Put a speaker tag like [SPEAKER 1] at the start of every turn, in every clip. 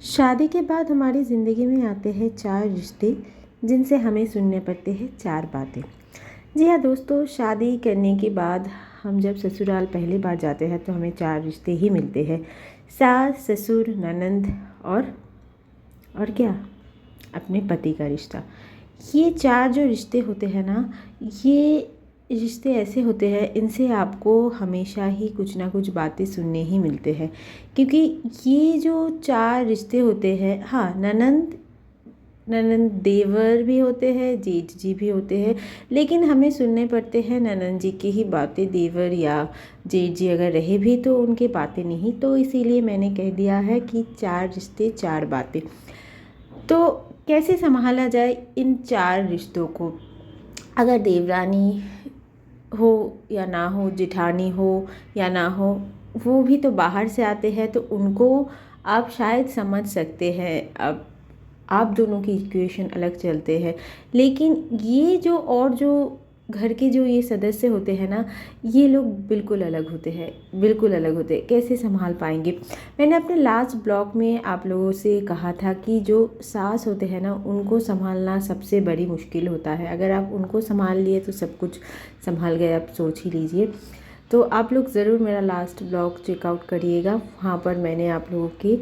[SPEAKER 1] शादी के बाद हमारी ज़िंदगी में आते हैं 4 रिश्ते जिनसे हमें सुनने पड़ते हैं 4 बातें। जी हाँ दोस्तों, शादी करने के बाद हम जब ससुराल पहली बार जाते हैं तो हमें 4 रिश्ते ही मिलते हैं। सास, ससुर, ननंद और क्या, अपने पति का रिश्ता। ये 4 जो रिश्ते होते हैं ना, ये रिश्ते ऐसे होते हैं, इनसे आपको हमेशा ही कुछ ना कुछ बातें सुनने ही मिलते हैं। क्योंकि ये जो 4 रिश्ते होते हैं, हाँ, ननंद ननंद देवर भी होते हैं, जेठ जी भी होते हैं, लेकिन हमें सुनने पड़ते हैं ननंद जी की ही बातें। देवर या जेठ जी अगर रहे भी तो उनके बातें नहीं। तो इसीलिए मैंने कह दिया है कि 4 रिश्ते 4 बातें। तो कैसे संभाला जाए इन 4 रिश्तों को? अगर देवरानी हो या ना हो, जेठानी हो या ना हो, वो भी तो बाहर से आते हैं, तो उनको आप शायद समझ सकते हैं। अब आप दोनों की इक्वेशन अलग चलते हैं, लेकिन ये जो और जो घर के जो ये सदस्य होते हैं ना, ये लोग बिल्कुल अलग होते हैं, बिल्कुल अलग होते हैं। कैसे संभाल पाएंगे? मैंने अपने लास्ट ब्लॉग में आप लोगों से कहा था कि जो सास होते हैं ना, उनको संभालना सबसे बड़ी मुश्किल होता है। अगर आप उनको संभाल लिए तो सब कुछ संभाल गए, आप सोच ही लीजिए। तो आप लोग ज़रूर मेरा लास्ट ब्लॉग चेकआउट करिएगा। वहाँ पर मैंने आप लोगों के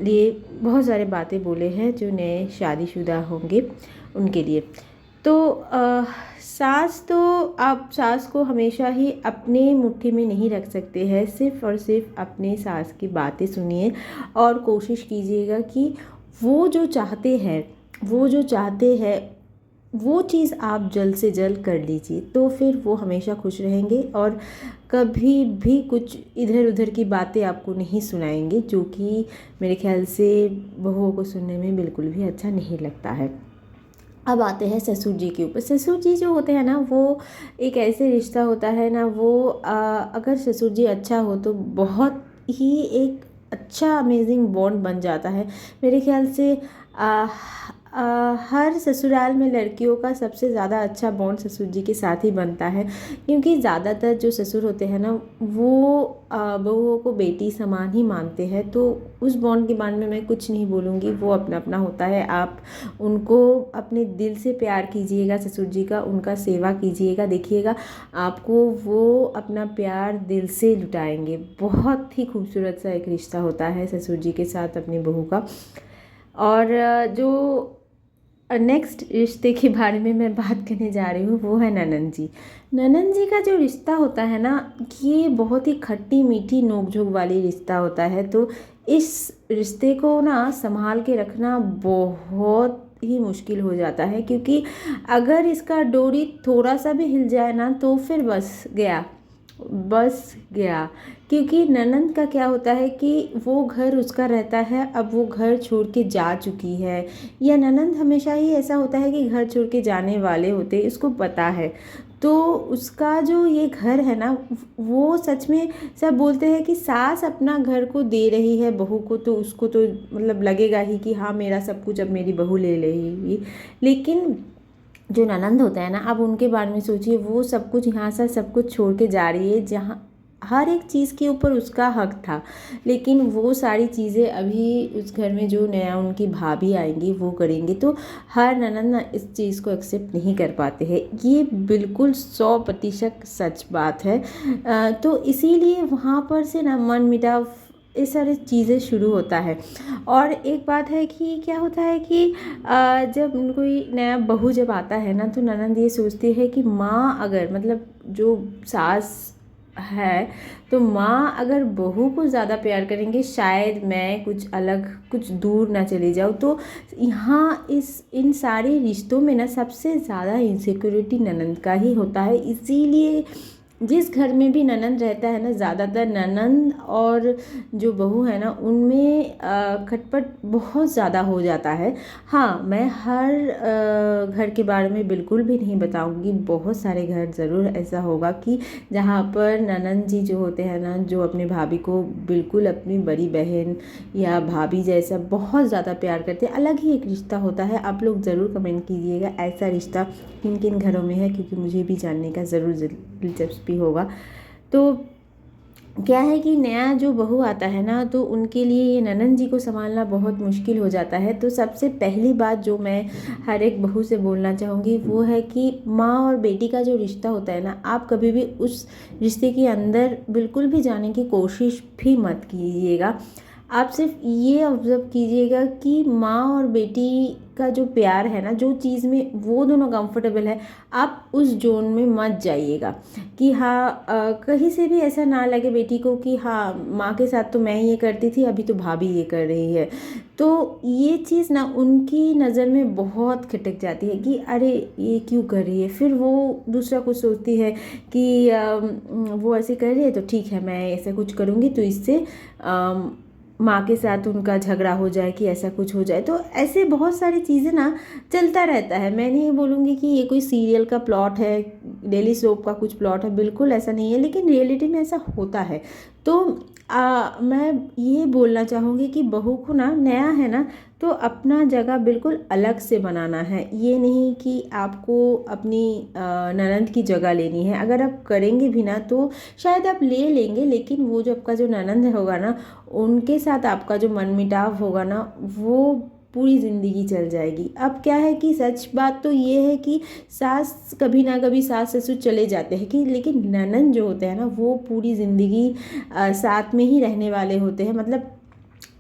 [SPEAKER 1] लिए बहुत सारे बातें बोले हैं जो नए शादीशुदा होंगे उनके लिए। तो सास तो आप सास को हमेशा ही अपने मुट्ठी में नहीं रख सकते हैं। सिर्फ़ और सिर्फ अपने सास की बातें सुनिए और कोशिश कीजिएगा कि वो जो चाहते हैं वो चीज़ आप जल्द से जल्द कर लीजिए, तो फिर वो हमेशा खुश रहेंगे और कभी भी कुछ इधर उधर की बातें आपको नहीं सुनाएंगे, जो कि मेरे ख्याल से बहुओं को सुनने में बिल्कुल भी अच्छा नहीं लगता है। अब आते हैं ससुर जी के ऊपर। ससुर जी जो होते हैं ना, वो एक ऐसे रिश्ता होता है ना, वो अगर ससुर जी अच्छा हो तो बहुत ही एक अच्छा अमेजिंग बॉन्ड बन जाता है। मेरे ख्याल से हर ससुराल में लड़कियों का सबसे ज़्यादा अच्छा बॉन्ड ससुर जी के साथ ही बनता है। क्योंकि ज़्यादातर जो ससुर होते हैं ना, वो बहुओं को बेटी समान ही मानते हैं। तो उस बॉन्ड के बारे में मैं कुछ नहीं बोलूँगी, वो अपना अपना होता है। आप उनको अपने दिल से प्यार कीजिएगा, ससुर जी का, उनका सेवा कीजिएगा, देखिएगा आपको वो अपना प्यार दिल से लुटाएंगे। बहुत ही खूबसूरत सा एक रिश्ता होता है ससुर जी के साथ अपनी बहू का। और जो नेक्स्ट रिश्ते के बारे में मैं बात करने जा रही हूँ, वो है ननंद जी। ननंद जी का जो रिश्ता होता है ना, ये बहुत ही खट्टी मीठी नोक-झोंक वाली रिश्ता होता है। तो इस रिश्ते को ना संभाल के रखना बहुत ही मुश्किल हो जाता है, क्योंकि अगर इसका डोरी थोड़ा सा भी हिल जाए ना, तो फिर बस गया। क्योंकि ननंद का क्या होता है कि वो घर उसका रहता है, अब वो घर छोड़ के जा चुकी है, या ननंद हमेशा ही ऐसा होता है कि घर छोड़ के जाने वाले होते हैं, इसको पता है। तो उसका जो ये घर है ना, वो सच में सब बोलते हैं कि सास अपना घर को दे रही है बहू को, तो उसको तो मतलब लगेगा ही कि हाँ, मेरा सब कुछ अब मेरी बहू ले लेगी। लेकिन जो ननंद होता है ना, आप उनके बारे में सोचिए। वो सब कुछ यहाँ से सब कुछ छोड़ के जा रही है, जहाँ हर एक चीज़ के ऊपर उसका हक था, लेकिन वो सारी चीज़ें अभी उस घर में जो नया उनकी भाभी आएंगी वो करेंगे। तो हर ननंद ना इस चीज़ को एक्सेप्ट नहीं कर पाते हैं। ये बिल्कुल 100% सच बात है। तो इसीलिए वहाँ पर से ना मन मिटाव, ये सारी चीज़ें शुरू होता है। और एक बात है कि क्या होता है कि जब कोई नया बहू जब आता है ना, तो ननंद ये सोचती है कि माँ अगर, मतलब जो सास है, तो माँ अगर बहू को ज़्यादा प्यार करेंगे, शायद मैं कुछ अलग कुछ दूर ना चली जाऊँ। तो यहाँ इन सारे रिश्तों में ना सबसे ज़्यादा इनसिक्योरिटी ननंद का ही होता है। इसीलिए जिस घर में भी ननंद रहता है ना, ज़्यादातर ननंद और जो बहू है ना, उनमें खटपट बहुत ज़्यादा हो जाता है। हाँ, मैं हर घर के बारे में बिल्कुल भी नहीं बताऊंगी। बहुत सारे घर ज़रूर ऐसा होगा कि जहाँ पर ननंद जी जो होते हैं ना, जो अपनी भाभी को बिल्कुल अपनी बड़ी बहन या भाभी जैसा बहुत ज़्यादा प्यार करते हैं। अलग ही एक रिश्ता होता है। आप लोग ज़रूर कमेंट कीजिएगा ऐसा रिश्ता किन किन घरों में है, क्योंकि मुझे भी जानने का ज़रूर दिलचस्पी होगा। तो क्या है कि नया जो बहू आता है ना, तो उनके लिए ये ननंद जी को संभालना बहुत मुश्किल हो जाता है। तो सबसे पहली बात जो मैं हर एक बहू से बोलना चाहूँगी वो है कि माँ और बेटी का जो रिश्ता होता है ना, आप कभी भी उस रिश्ते के अंदर बिल्कुल भी जाने की कोशिश भी मत कीजिएगा। आप सिर्फ ये ऑब्ज़र्व कीजिएगा कि माँ और बेटी का जो प्यार है ना, जो चीज़ में वो दोनों कंफर्टेबल है, आप उस जोन में मत जाइएगा। कि हाँ, कहीं से भी ऐसा ना लगे बेटी को कि हाँ, माँ के साथ तो मैं ये करती थी, अभी तो भाभी ये कर रही है। तो ये चीज़ ना उनकी नज़र में बहुत खटक जाती है कि अरे ये क्यों कर रही है। फिर वो दूसरा कुछ सोचती है कि वो ऐसे कर रही है तो ठीक है, मैं ऐसा कुछ करूँगी तो इससे माँ के साथ उनका झगड़ा हो जाए कि ऐसा कुछ हो जाए। तो ऐसे बहुत सारी चीज़ें ना चलता रहता है। मैं नहीं बोलूँगी कि ये कोई सीरियल का प्लॉट है, डेली सोप का कुछ प्लॉट है, बिल्कुल ऐसा नहीं है, लेकिन रियलिटी में ऐसा होता है। तो मैं ये बोलना चाहूँगी कि बहू को ना, नया है ना, तो अपना जगह बिल्कुल अलग से बनाना है। ये नहीं कि आपको अपनी ननंद की जगह लेनी है। अगर आप करेंगे भी ना तो शायद आप ले लेंगे, लेकिन वो जो आपका जो ननंद होगा ना, उनके साथ आपका जो मनमुटाव होगा ना, वो पूरी ज़िंदगी चल जाएगी। अब क्या है कि सच बात तो ये है कि सास कभी ना कभी, सास ससुर चले जाते हैं कि, लेकिन ननंद जो होते हैं ना, वो पूरी ज़िंदगी साथ में ही रहने वाले होते हैं, मतलब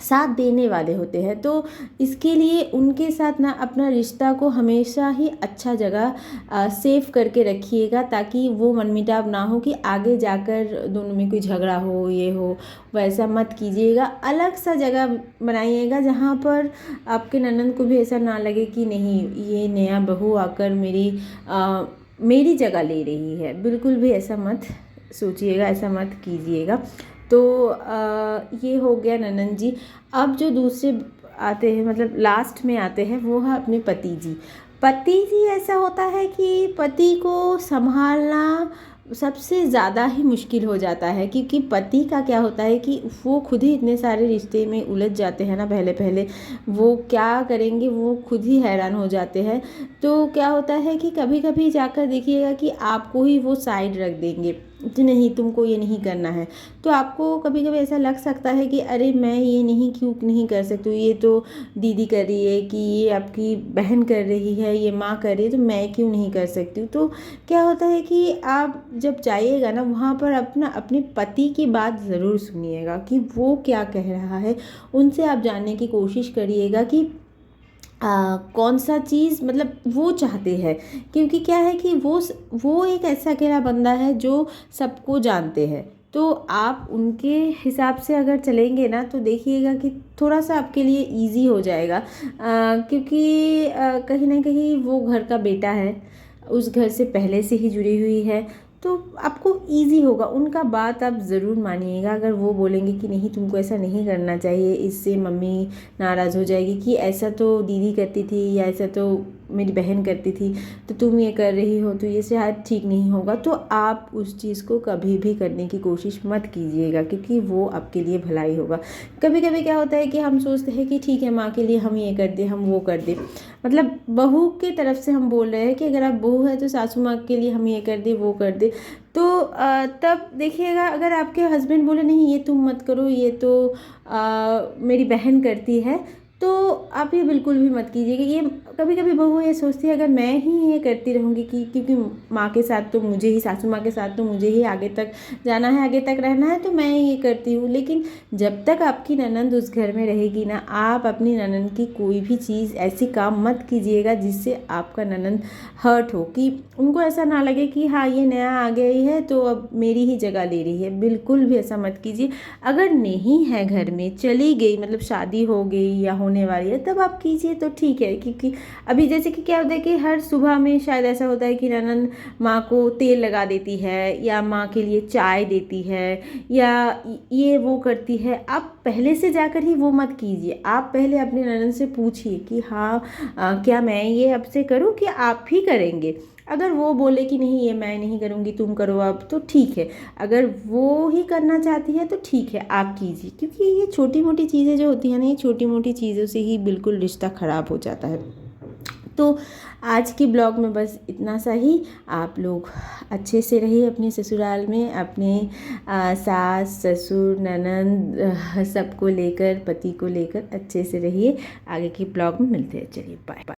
[SPEAKER 1] साथ देने वाले होते हैं। तो इसके लिए उनके साथ ना अपना रिश्ता को हमेशा ही अच्छा जगह सेव करके रखिएगा, ताकि वो मनमुटाव ना हो कि आगे जाकर दोनों में कोई झगड़ा हो, ये हो। वैसा मत कीजिएगा। अलग सा जगह बनाइएगा जहाँ पर आपके ननद को भी ऐसा ना लगे कि नहीं, ये नया बहू आकर मेरी जगह ले रही है। बिल्कुल भी ऐसा मत सोचिएगा, ऐसा मत कीजिएगा। तो ये हो गया ननंद जी। अब जो दूसरे आते हैं, मतलब लास्ट में आते हैं, वो है अपने पति जी। पति जी ऐसा होता है कि पति को संभालना सबसे ज़्यादा ही मुश्किल हो जाता है, क्योंकि पति का क्या होता है कि वो खुद ही इतने सारे रिश्ते में उलझ जाते हैं ना, पहले पहले वो क्या करेंगे वो खुद ही हैरान हो जाते हैं। तो क्या होता है कि कभी कभी जाकर देखिएगा कि आपको ही वो साइड रख देंगे कि नहीं, तुमको ये नहीं करना है। तो आपको कभी कभी ऐसा लग सकता है कि अरे मैं ये नहीं क्यों नहीं कर सकती हूँ, ये तो दीदी कर रही है, कि ये आपकी बहन कर रही है, ये माँ कर रही है, तो मैं क्यों नहीं कर सकती हूँ। तो क्या होता है कि आप जब जाइएगा ना, वहाँ पर अपने पति की बात ज़रूर सुनिएगा कि वो क्या कह रहा है। उनसे आप जानने की कोशिश करिएगा कि कौन सा चीज़ मतलब वो चाहते हैं। क्योंकि क्या है कि वो एक ऐसा अकेला बंदा है जो सबको जानते हैं। तो आप उनके हिसाब से अगर चलेंगे ना, तो देखिएगा कि थोड़ा सा आपके लिए इजी हो जाएगा। क्योंकि कहीं ना कहीं वो घर का बेटा है, उस घर से पहले से ही जुड़ी हुई है, तो आपको इजी होगा। उनका बात आप ज़रूर मानिएगा। अगर वो बोलेंगे कि नहीं, तुमको ऐसा नहीं करना चाहिए, इससे मम्मी नाराज़ हो जाएगी, कि ऐसा तो दीदी करती थी या ऐसा तो मेरी बहन करती थी, तो तुम ये कर रही हो, तो ये शायद ठीक नहीं होगा। तो आप उस चीज़ को कभी भी करने की कोशिश मत कीजिएगा, क्योंकि वो आपके लिए भलाई होगा। कभी कभी क्या होता है कि हम सोचते हैं कि ठीक है, माँ के लिए हम ये कर दें, हम वो कर दें, मतलब बहू की तरफ से हम बोल रहे हैं कि अगर आप बहू है तो सासू माँ के लिए हम ये कर दें, वो कर दें। तो तब देखिएगा, अगर आपके हस्बैंड बोले नहीं ये तुम मत करो, ये तो मेरी बहन करती है, तो आप ये बिल्कुल भी मत कीजिएगा। ये कभी कभी बहू ये सोचती है अगर मैं ही ये करती रहूँगी, कि क्योंकि माँ के साथ तो मुझे ही, सासू माँ के साथ तो मुझे ही आगे तक जाना है, आगे तक रहना है, तो मैं ये करती हूँ। लेकिन जब तक आपकी ननंद उस घर में रहेगी ना, आप अपनी ननंद की कोई भी चीज़, ऐसी काम मत कीजिएगा जिससे आपका ननंद हर्ट हो, कि उनको ऐसा ना लगे कि हाँ ये नया आ गई है तो अब मेरी ही जगह ले रही है। बिल्कुल भी ऐसा मत कीजिए। अगर नहीं है घर में, चली गई, मतलब शादी हो गई या होने वाली है, तब आप कीजिए तो ठीक है। क्योंकि अभी जैसे कि क्या होता है कि हर सुबह में शायद ऐसा होता है कि ननंद माँ को तेल लगा देती है, या माँ के लिए चाय देती है, या ये वो करती है। आप पहले से जाकर ही वो मत कीजिए। आप पहले अपने ननंद से पूछिए कि हाँ क्या मैं ये अब से करूँ कि आप ही करेंगे। अगर वो बोले कि नहीं ये मैं नहीं करूँगी, तुम करो अब, तो ठीक है। अगर वो ही करना चाहती है तो ठीक है, आप कीजिए। क्योंकि ये छोटी मोटी चीज़ें जो होती हैं ना, ये छोटी मोटी चीज़ों से ही बिल्कुल रिश्ता ख़राब हो जाता है। तो आज की ब्लॉग में बस इतना सा ही। आप लोग अच्छे से रहिए अपने ससुराल में, अपने सास ससुर ननंद सबको लेकर, पति को लेकर अच्छे से रहिए। आगे की ब्लॉग में मिलते हैं, चलिए बाय बाय।